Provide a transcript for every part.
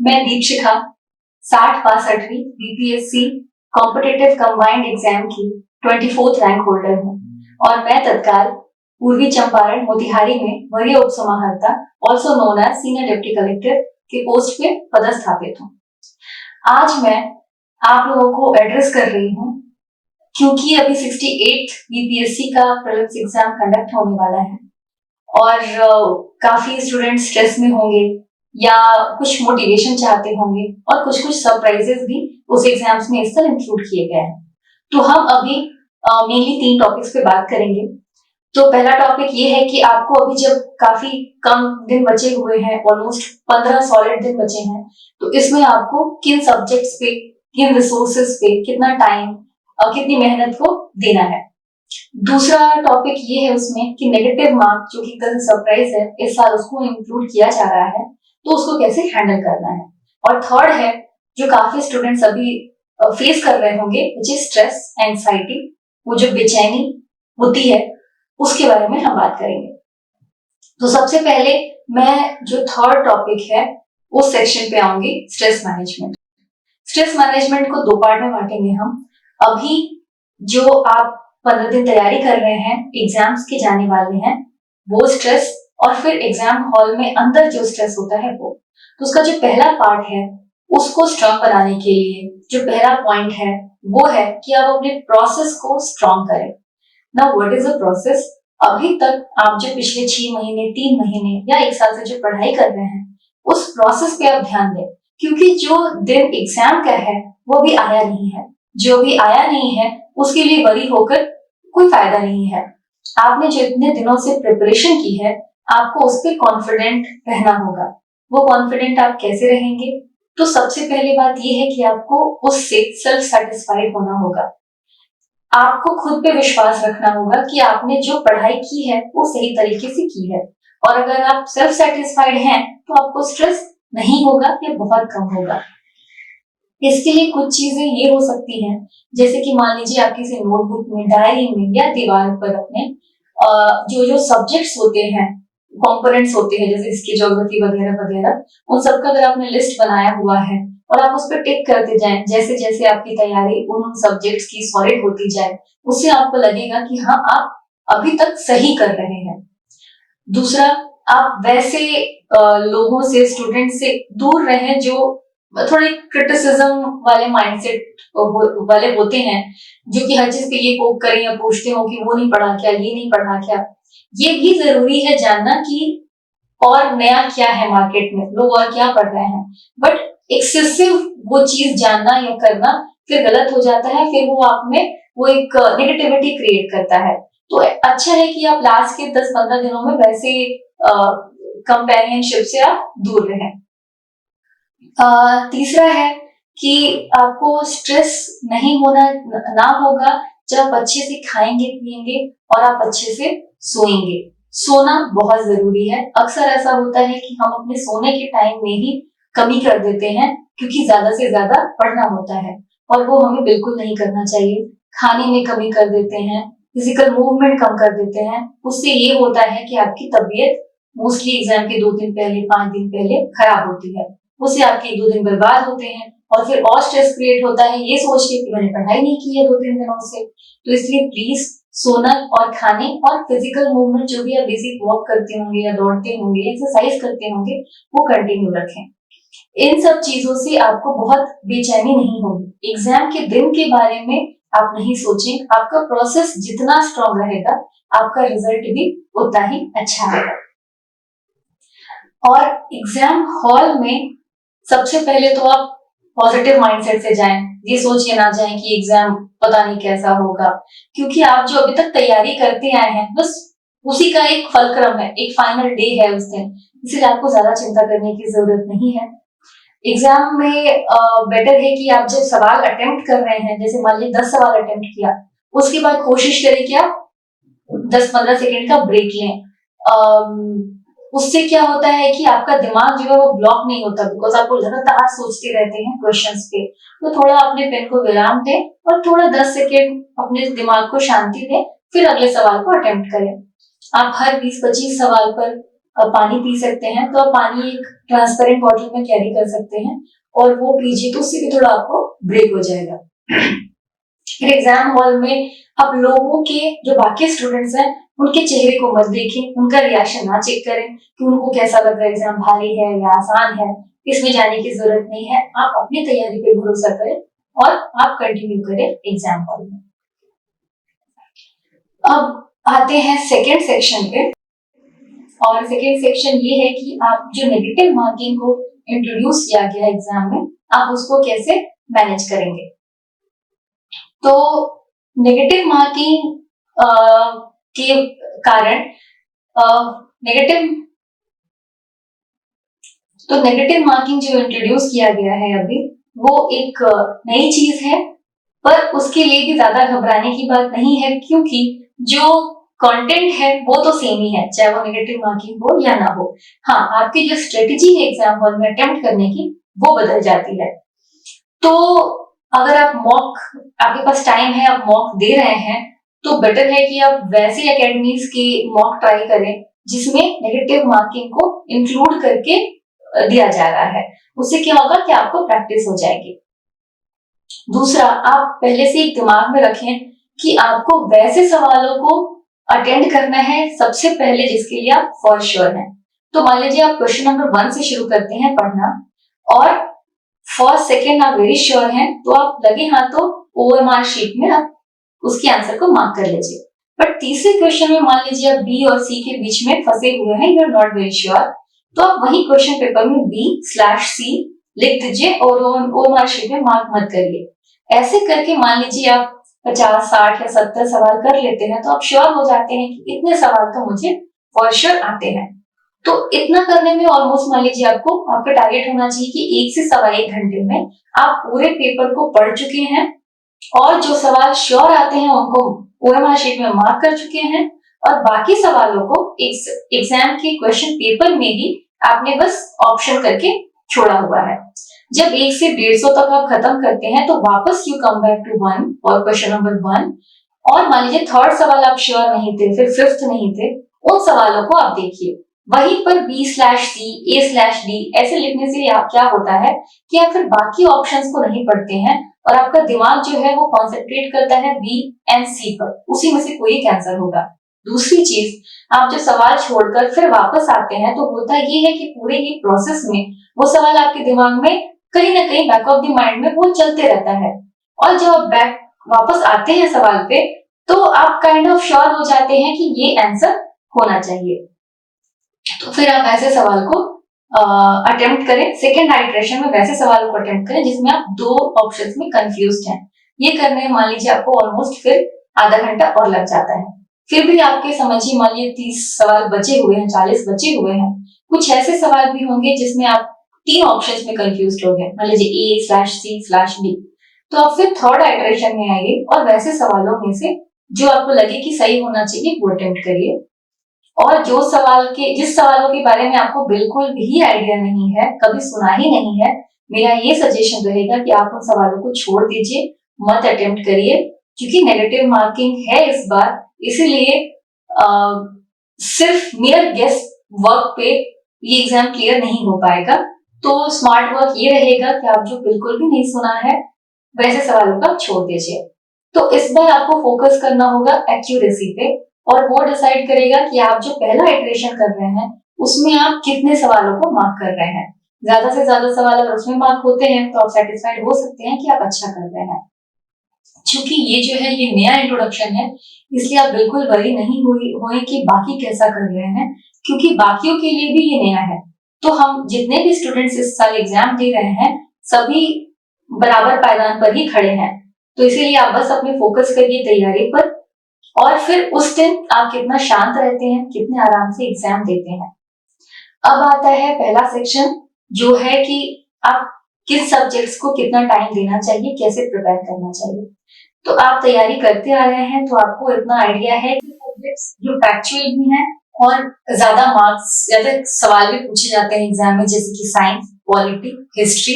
मैं दीपशिखा 60-62वीं BPSC competitive combined exam की 24th रैंक होल्डर हूँ और मैं तत्काल पूर्वी चंपारण मोतिहारी में वरीय उप समाहर्ता also known as senior deputy collector के पोस्ट पे पदस्थापित हूँ। आज मैं आप लोगों को एड्रेस कर रही हूँ क्योंकि अभी 68th बीपीएससी का प्रीलिम्स एग्जाम कंडक्ट होने वाला है और काफी स्टूडेंट स्ट्रेस में होंगे या कुछ मोटिवेशन चाहते होंगे और कुछ कुछ सरप्राइजेस भी उस एग्जाम्स में इस तरह इंक्लूड किए गए हैं। तो हम अभी मेनली 3 टॉपिक्स पे बात करेंगे। तो पहला टॉपिक ये है कि आपको अभी जब काफी कम दिन बचे हुए हैं, ऑलमोस्ट 15 सॉलिड दिन बचे हैं, तो इसमें आपको किन सब्जेक्ट्स पे, किन रिसोर्सेज पे कितना टाइम और कितनी मेहनत को देना है। दूसरा टॉपिक ये है उसमें कि नेगेटिव मार्क जो कि कल सरप्राइज है, इस साल उसको इंक्लूड किया जा रहा है, तो उसको कैसे हैंडल करना है। और थर्ड है जो काफी स्टूडेंट्स अभी फेस कर रहे होंगे, विच इज स्ट्रेस, एंजाइटी, वो जो बेचैनी होती है, उसके बारे में हम बात करेंगे। तो सबसे पहले मैं जो थर्ड टॉपिक है उस सेक्शन पे आऊंगी, स्ट्रेस मैनेजमेंट। स्ट्रेस मैनेजमेंट को 2 पार्ट में बांटेंगे हम। अभी जो आप 15 दिन तैयारी कर रहे हैं, एग्जाम्स के जाने वाले हैं, वो स्ट्रेस, और फिर एग्जाम हॉल में अंदर जो स्ट्रेस होता है वो। तो उसका जो पहला पार्ट है उसको स्ट्रॉन्ग बनाने के लिए जो पहला पॉइंट है वो है कि आप अपने प्रोसेस को स्ट्रॉन्ग करें। Now what is a process? अभी तक आप जो पिछले 6 महीने, 3 महीने या 1 साल से जो पढ़ाई कर रहे हैं, उस प्रोसेस पे आप ध्यान दें, क्योंकि जो दिन एग्जाम का है वो भी आया नहीं है। जो भी आया नहीं है उसके लिए वरी होकर कोई फायदा नहीं है। आपने जो इतने दिनों से प्रिपरेशन की है, आपको उस पर कॉन्फिडेंट रहना होगा। वो कॉन्फिडेंट आप कैसे रहेंगे? तो सबसे पहली बात यह है कि आपको उससे सेल्फ सेटिस्फाइड होना होगा। आपको खुद पे विश्वास रखना होगा कि आपने जो पढ़ाई की है वो सही तरीके से की है, और अगर आप सेल्फ सेटिस्फाइड हैं तो आपको स्ट्रेस नहीं होगा या बहुत कम होगा। इसके लिए कुछ चीजें ये हो सकती हैं, जैसे कि मान लीजिए आप किसी नोटबुक में, डायरी में या दीवार पर अपने जो जो सब्जेक्ट्स होते हैं, कंपोनेंट्स होते हैं, जैसे इसकी ज्योग्राफी वगैरह वगैरह, उन सबका अगर आपने लिस्ट बनाया हुआ है और आप उस पर टिक करते जाएं, जैसे जैसे आपकी तैयारी उन सब्जेक्ट्स की सॉलिड होती जाए, उससे आपको लगेगा कि हाँ, आप अभी तक सही कर रहे हैं। दूसरा, आप वैसे लोगों से, स्टूडेंट से दूर रहें जो थोड़े क्रिटिसिज्म वाले माइंडसेट वाले होते हैं, जो कि हर चीज पे ये पोक करें या पूछते हो कि वो नहीं पढ़ा क्या, ये नहीं पढ़ा क्या। ये भी जरूरी है जानना कि और नया क्या है मार्केट में, लोग और क्या पढ़ रहे हैं, बट एक्सेसिव वो चीज जानना या करना फिर गलत हो जाता है, फिर वो आप में वो एक नेगेटिविटी क्रिएट करता है। तो अच्छा है कि आप लास्ट के 10-15 दिनों में वैसे कंपेनियनशिप से आप दूर रहें। तीसरा है कि आपको स्ट्रेस नहीं होना ना होगा जब आप अच्छे से खाएंगे पिएंगे और आप अच्छे से सोएंगे। सोना बहुत जरूरी है। अक्सर ऐसा होता है कि हम अपने सोने के टाइम में ही कमी कर देते हैं क्योंकि ज्यादा से ज्यादा पढ़ना होता है, और वो हमें बिल्कुल नहीं करना चाहिए। खाने में कमी कर देते हैं, फिजिकल मूवमेंट कम कर देते हैं, उससे ये होता है कि आपकी तबीयत मोस्टली एग्जाम के 2 दिन पहले, 5 दिन पहले खराब होती है। उससे आपके 1-2 दिन बर्बाद होते हैं और फिर और स्ट्रेस क्रिएट होता है ये सोच के कि मैंने पढ़ाई नहीं की है 2-3 दिनों से। तो इसलिए प्लीज सोना और खाने और फिजिकल मूवमेंट, जो भी आप बेसिक वॉक करते होंगे या दौड़ते होंगे, एक्सरसाइज करते होंगे, वो कंटिन्यू रखें। इन सब चीजों से आपको बहुत बेचैनी नहीं होगी। एग्जाम के दिन के बारे में आप नहीं सोचें। आपका प्रोसेस जितना स्ट्रॉन्ग रहेगा, आपका रिजल्ट भी उतना ही अच्छा आएगा। और एग्जाम हॉल में सबसे पहले तो आप पॉजिटिव माइंडसेट से जाएं, ये सोच के ना जाएं कि एग्जाम पता नहीं कैसा होगा, क्योंकि आप जो अभी तक तैयारी करते आए हैं बस उसी का एक फलक्रम है, एक फाइनल डे है उस दिन, इसलिए आपको ज्यादा चिंता करने की जरूरत नहीं है। एग्जाम में बेटर है कि आप जब सवाल अटेम्प्ट कर रहे हैं, जैसे मान लीजिए 10 सवाल अटेम्प्ट किया, उसके बाद कोशिश करें कि आप 10-15 सेकेंड का ब्रेक लें। उससे क्या होता है कि आपका दिमाग जो है वो ब्लॉक नहीं होता, बिकॉज आप लगातार सोचते रहते हैं क्वेश्चंस पे। तो थोड़ा अपने पेन को विराम दें और थोड़ा 10 सेकेंड अपने दिमाग को शांति दें, फिर अगले सवाल को अटेम्प्ट करें। आप हर 20-25 सवाल पर पानी पी सकते हैं, तो आप पानी एक ट्रांसपेरेंट बॉटल में कैरी कर सकते हैं और वो पीजिए, तो उससे भी थोड़ा आपको ब्रेक हो जाएगा। फिर एग्जाम हॉल में आप लोगों के जो बाकी स्टूडेंट्स हैं उनके चेहरे को मत देखें, उनका रिएक्शन ना चेक करें कि उनको कैसा लग रहा है, एग्जाम भारी है या आसान है, इसमें जाने की जरूरत नहीं है। आप अपनी तैयारी पे भरोसा करें और आप कंटिन्यू करें एग्जाम हॉल में। अब आते हैं सेकेंड सेक्शन पे, और सेकेंड सेक्शन ये है कि आप जो नेगेटिव मार्किंग को इंट्रोड्यूस किया गया एग्जाम में, आप उसको कैसे मैनेज करेंगे। तो नेगेटिव मार्किंग के कारण नेगेटिव मार्किंग जो इंट्रोड्यूस किया गया है अभी, वो एक नई चीज है, पर उसके लिए भी ज्यादा घबराने की बात नहीं है, क्योंकि जो कंटेंट है वो तो सेम ही है, चाहे वो नेगेटिव मार्किंग हो या ना हो। हाँ, आपकी जो स्ट्रेटेजी है एग्जाम हॉल में अटेम्प्ट करने की, वो बदल जाती है। तो अगर आपके पास टाइम है, आप मॉक दे रहे हैं, तो बेटर है कि आप वैसे एकेडमीज के मॉक ट्राई करें जिसमें नेगेटिव मार्किंग को इंक्लूड करके दिया जा रहा है। उससे क्या होगा कि आपको प्रैक्टिस हो जाएगी। दूसरा, आप पहले से एक दिमाग में रखें कि आपको वैसे सवालों को अटेंड करना है सबसे पहले जिसके लिए आप फॉर श्योर हैं। तो मान लीजिए आप क्वेश्चन नंबर 1 से शुरू करते हैं पढ़ना, और फर्स्ट सेकेंड आप वेरी श्योर हैं, तो आप लगे हाथों OMR शीट में आप उसके आंसर को मार्क कर लीजिए। बट तीसरे क्वेश्चन में मान लीजिए आप B और C के बीच में फंसे हुए हैं, you are not very sure, तो आप वही क्वेश्चन पेपर में B/C लिख दीजिए और OMR शीट में मार्क मत करिए। ऐसे करके मान लीजिए आप 50, 60 या 70 सवाल कर लेते हैं, तो आप श्योर हो जाते हैं कि इतने सवाल तो मुझे फॉर श्योर आते हैं। तो इतना करने में ऑलमोस्ट मान लीजिए आपका टारगेट होना चाहिए कि 1 से सवा 1 घंटे में आप पूरे पेपर को पढ़ चुके हैं, और जो सवाल श्योर आते हैं उनको OMR शीट में मार्क कर चुके हैं, और बाकी सवालों को एग्जाम के क्वेश्चन पेपर में ही आपने बस ऑप्शन करके छोड़ा हुआ है। जब 1 से 150 तक आप खत्म करते हैं, तो वापस यू कम बैक टू 1 और क्वेश्चन नंबर 1, और मान लीजिए थर्ड सवाल आप श्योर नहीं थे, फिर फिफ्थ नहीं थे, उन सवालों को आप देखिए। वहीं पर B/C, A/D ऐसे लिखने से क्या होता है कि आप फिर बाकी ऑप्शंस को नहीं पढ़ते हैं, और आपका दिमाग जो है वो कॉन्सेंट्रेट करता है B and C पर, उसी में से कोई एक आंसर होगा। दूसरी चीज, आप जो सवाल छोड़कर फिर वापस आते हैं, तो होता ये है कि पूरे ही प्रोसेस में वो सवाल आपके दिमाग में कहीं ना कहीं बैक ऑफ द माइंड में वो चलते रहता है, और जब आप बैक वापस आते हैं सवाल पे, तो आप काइंड ऑफ श्योर हो जाते हैं कि ये आंसर होना चाहिए। तो फिर आप ऐसे सवाल को अटेम्प्ट करें, सेकेंड आइटरेशन में वैसे सवालों को अटेम्प्ट करें जिसमें आप 2 ऑप्शंस में कंफ्यूज्ड हैं। ये करने में मान लीजिए आपको ऑलमोस्ट फिर आधा घंटा और लग जाता है। फिर भी आपके समझिए मान लीजिए 30 सवाल बचे हुए हैं, 40 बचे हुए हैं, कुछ ऐसे सवाल भी होंगे जिसमें आप 3 ऑप्शंस में कंफ्यूज्ड हो गए, मान लीजिए A/C/D, तो आप फिर थर्ड आइटरेशन में आइए और वैसे सवालों में से जो आपको लगे कि सही होना चाहिए वो अटेम्प्ट करिए। और जिस सवालों के बारे में आपको बिल्कुल भी आइडिया नहीं है, कभी सुना ही नहीं है, मेरा ये सजेशन रहेगा कि आप उन सवालों को छोड़ दीजिए, मत अटेम्प्ट करिए, क्योंकि नेगेटिव मार्किंग है इस बार, इसीलिए सिर्फ मेयर गेस वर्क पे ये एग्जाम क्लियर नहीं हो पाएगा। तो स्मार्ट वर्क ये रहेगा कि आप जो बिल्कुल भी नहीं सुना है वैसे सवालों का छोड़ दीजिए। तो इस बार आपको फोकस करना होगा एक्यूरेसी पे, और वो डिसाइड करेगा कि आप जो पहला इटरेशन कर रहे हैं उसमें आप कितने सवालों को मार्क कर रहे हैं। ज्यादा से ज्यादा सवाल अगर उसमें मार्क होते हैं तो आप सेटिस्फाइड हो सकते हैं कि आप अच्छा कर रहे हैं। क्योंकि ये जो है ये नया इंट्रोडक्शन है, इसलिए आप बिल्कुल वरी नहीं हुए कि बाकी कैसा कर रहे हैं, क्योंकि बाकियों के लिए भी ये नया है। तो हम जितने भी स्टूडेंट्स इस साल एग्जाम दे रहे हैं सभी बराबर पायदान पर ही खड़े हैं, तो इसीलिए आप बस अपने फोकस करिए तैयारी पर, और फिर उस दिन आप कितना शांत रहते हैं, कितने आराम से एग्जाम देते हैं। अब आता है पहला सेक्शन, जो है कि आप किस सब्जेक्ट्स को कितना टाइम देना चाहिए, कैसे प्रिपेयर करना चाहिए। तो आप तैयारी करते आ रहे हैं तो आपको इतना आइडिया है कि सब्जेक्ट्स जो फैक्चुअल भी हैं और ज्यादा सवाल भी पूछे जाते हैं एग्जाम में, जैसे कि साइंस, पॉलिटी, हिस्ट्री,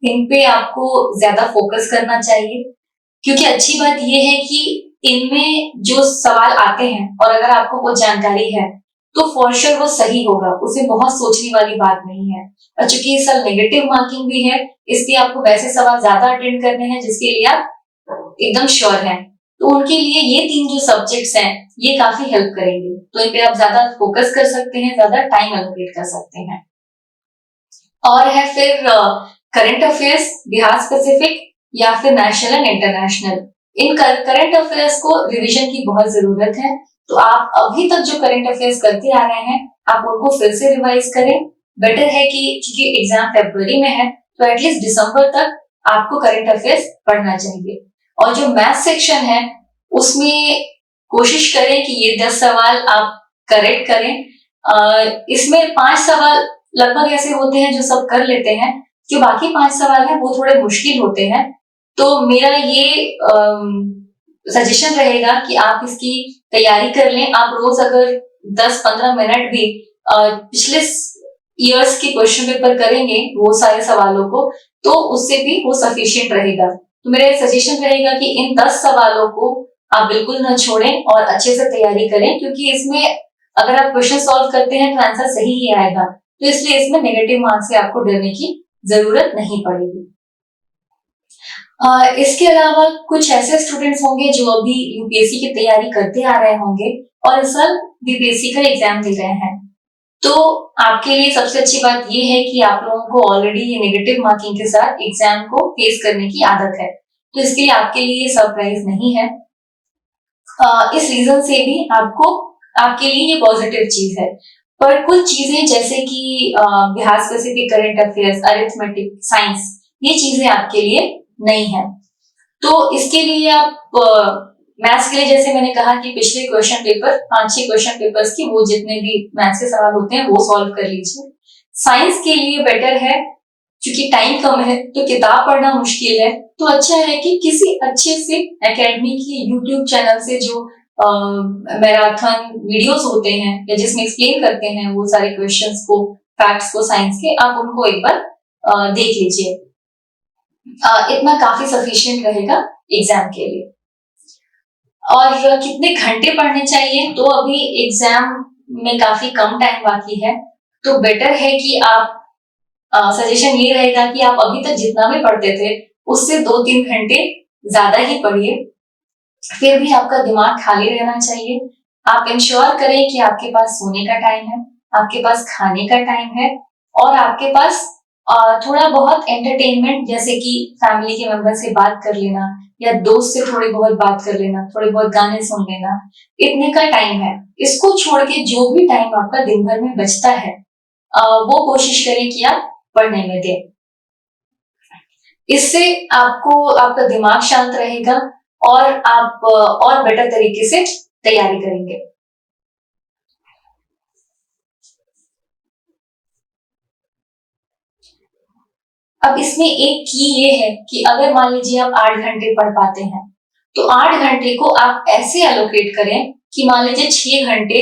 इन पे आपको ज्यादा फोकस करना चाहिए। क्योंकि अच्छी बात यह है कि इनमें जो सवाल आते हैं और अगर आपको वो जानकारी है तो फॉर श्योर वो सही होगा, उसमें बहुत सोचने वाली बात नहीं है। और चूंकि इस साल नेगेटिव मार्किंग भी है, इसलिए आपको वैसे सवाल ज्यादा अटेंड करने हैं जिसके लिए आप एकदम श्योर हैं। तो उनके लिए ये 3 जो सब्जेक्ट्स हैं ये काफी हेल्प करेंगे, तो इन पे आप ज्यादा फोकस कर सकते हैं, ज्यादा टाइम एलोकेट कर सकते हैं। और है फिर करंट अफेयर्स, बिहार स्पेसिफिक या फिर national and international. In current affairs को रिवीजन की बहुत जरूरत है, तो आप अभी तक जो करंट अफेयर्स करते आ रहे हैं आप उनको फिर से रिवाइज करें। बेटर है कि क्योंकि एग्जाम फरवरी में है तो एटलीस्ट दिसंबर तक आपको करंट अफेयर्स पढ़ना चाहिए। और जो मैथ सेक्शन है उसमें कोशिश करें कि ये 10 सवाल आप करेक्ट करें। इसमें 5 सवाल लगभग ऐसे होते हैं जो सब कर लेते हैं, जो बाकी 5 सवाल हैं वो थोड़े मुश्किल होते हैं। तो मेरा ये सजेशन रहेगा कि आप इसकी तैयारी कर लें। आप रोज अगर 10-15 मिनट भी पिछले ईयर्स के क्वेश्चन पेपर करेंगे वो सारे सवालों को, तो उससे भी वो सफिशिएंट रहेगा। तो मेरा सजेशन रहेगा कि इन 10 सवालों को आप बिल्कुल न छोड़ें और अच्छे से तैयारी करें, क्योंकि इसमें अगर आप क्वेश्चन सॉल्व करते हैं तो आंसर सही ही आएगा, तो इसलिए इसमें नेगेटिव मार्क्स से आपको डरने की जरूरत नहीं पड़ेगी। इसके अलावा कुछ ऐसे स्टूडेंट्स होंगे जो अभी यूपीएससी की तैयारी करते आ रहे होंगे और इस साल बीपीएससी का एग्जाम दे रहे हैं, तो आपके लिए सबसे अच्छी बात यह है कि आप लोगों को ऑलरेडी ये नेगेटिव मार्किंग के साथ एग्जाम को फेस करने की आदत है, तो इसके लिए आपके लिए सरप्राइज नहीं है। इस रीजन से भी आपके लिए ये पॉजिटिव चीज है। पर कुछ चीजें जैसे कि Bihar specific current affairs, arithmetic, science, ये चीजें आपके लिए नहीं है। तो इसके लिए आप मैथ्स के लिए जैसे मैंने कहा कि पिछले क्वेश्चन पेपर 5-6 क्वेश्चन पेपर्स की वो जितने भी मैथ्स के सवाल होते हैं वो सॉल्व कर लीजिए। साइंस के लिए बेटर है, क्योंकि टाइम कम है तो किताब पढ़ना मुश्किल है, तो अच्छा है कि किसी अच्छे से एकेडमी की यूट्यूब चैनल से जो मैराथन वीडियोस होते हैं या जिसमें एक्सप्लेन करते हैं वो सारे क्वेश्चंस को, फैक्ट्स को साइंस के, आप उनको एक बार देख लीजिए। इतना काफी सफिशिएंट रहेगा एग्जाम के लिए। और कितने घंटे पढ़ने चाहिए, तो अभी एग्जाम में काफी कम टाइम बाकी है, तो बेटर है कि आप सजेशन ये रहेगा कि आप अभी तक जितना भी पढ़ते थे उससे 2-3 घंटे ज्यादा ही पढ़िए। फिर भी आपका दिमाग खाली रहना चाहिए। आप इंश्योर करें कि आपके पास सोने का टाइम है, आपके पास खाने का टाइम है और आपके पास थोड़ा बहुत एंटरटेनमेंट जैसे कि फैमिली के मेंबर से बात कर लेना या दोस्त से थोड़ी बहुत बात कर लेना, थोड़े बहुत गाने सुन लेना, इतने का टाइम है। इसको छोड़ के जो भी टाइम आपका दिन भर में बचता है वो कोशिश करें कि आप पढ़ने में दें। इससे आपको आपका दिमाग शांत रहेगा और आप और बेटर तरीके से तैयारी करेंगे। अब इसमें एक की ये है कि अगर मान लीजिए आप 8 घंटे पढ़ पाते हैं तो 8 घंटे को आप ऐसे एलोकेट करें कि मान लीजिए 6 घंटे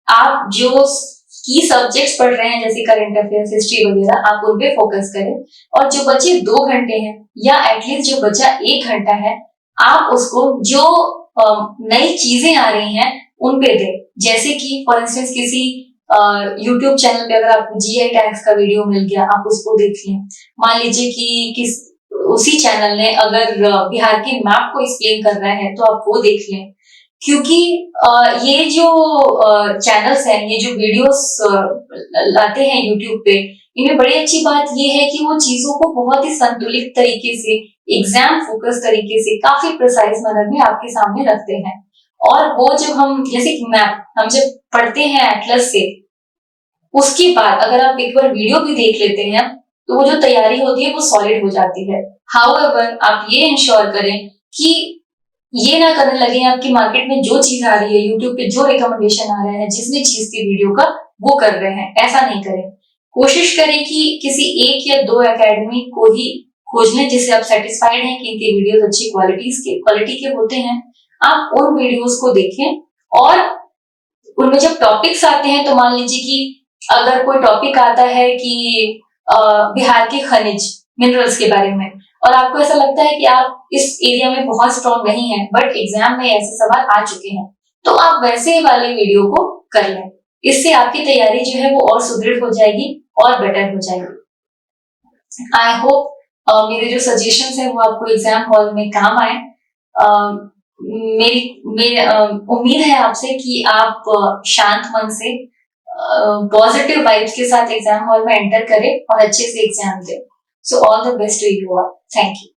आप जो की सब्जेक्ट्स पढ़ रहे हैं जैसे करंट अफेयर्स, हिस्ट्री वगैरह, आप उन पे फोकस करें और जो बचे 2 घंटे हैं या एटलीस्ट जो बचा 1 घंटा है आप उसको जो नई चीजें आ रही हैं उन पे दें। जैसे कि फॉर इंस्टेंस किसी यूट्यूब चैनल पे अगर आपको जीआई टैग्स का वीडियो मिल गया आप उसको देख लें। मान लीजिए कि उसी चैनल ने अगर बिहार के मैप को एक्सप्लेन कर रहा है तो आप वो देख लें, क्योंकि ये जो चैनल्स हैं, ये जो वीडियोस लाते हैं यूट्यूब पे, इनमें बड़ी अच्छी बात ये है कि वो चीजों को बहुत ही संतुलित तरीके से, एग्जाम फोकस तरीके से, काफी प्रिसाइज मैनर में आपके सामने रखते हैं। और वो जब हम जैसे कि मैप हम जब पढ़ते हैं एटलस से, उसके बाद अगर आप एक बार वीडियो भी देख लेते हैं तो वो जो तैयारी होती है वो सॉलिड हो जाती है। हाउएवर आप ये इंश्योर करें कि ये ना करने लगे आपकी मार्केट में जो चीज आ रही है, यूट्यूब पे जो रिकमेंडेशन आ रहा है जिसने चीज की वीडियो का, वो कर रहे हैं, ऐसा नहीं करें। कोशिश करें कि किसी 1 या 2 एकेडमी को ही खोज लें जिससे आप सेटिस्फाइड हैं कि इनके वीडियोस अच्छी क्वालिटी के होते हैं। आप उन वीडियोस को देखें और उनमें जब टॉपिक्स आते हैं तो मान लीजिए कि अगर कोई टॉपिक आता है कि बिहार के खनिज मिनरल्स के बारे में और आपको ऐसा लगता है कि आप इस एरिया में बहुत स्ट्रॉन्ग नहीं है बट एग्जाम में ऐसे सवाल आ चुके हैं, तो आप वैसे वाले वीडियो को कर लें। इससे आपकी तैयारी जो है वो और सुदृढ़ हो जाएगी और बेटर हो जाएगी। आई होप मेरे जो सजेशंस है वो आपको एग्जाम हॉल में काम आए। मेरी मेरी उम्मीद है आपसे कि आप शांत मन से पॉजिटिव वाइब्स के साथ एग्जाम हॉल में एंटर करें और अच्छे से एग्जाम दें। So all the best to you all. Thank you.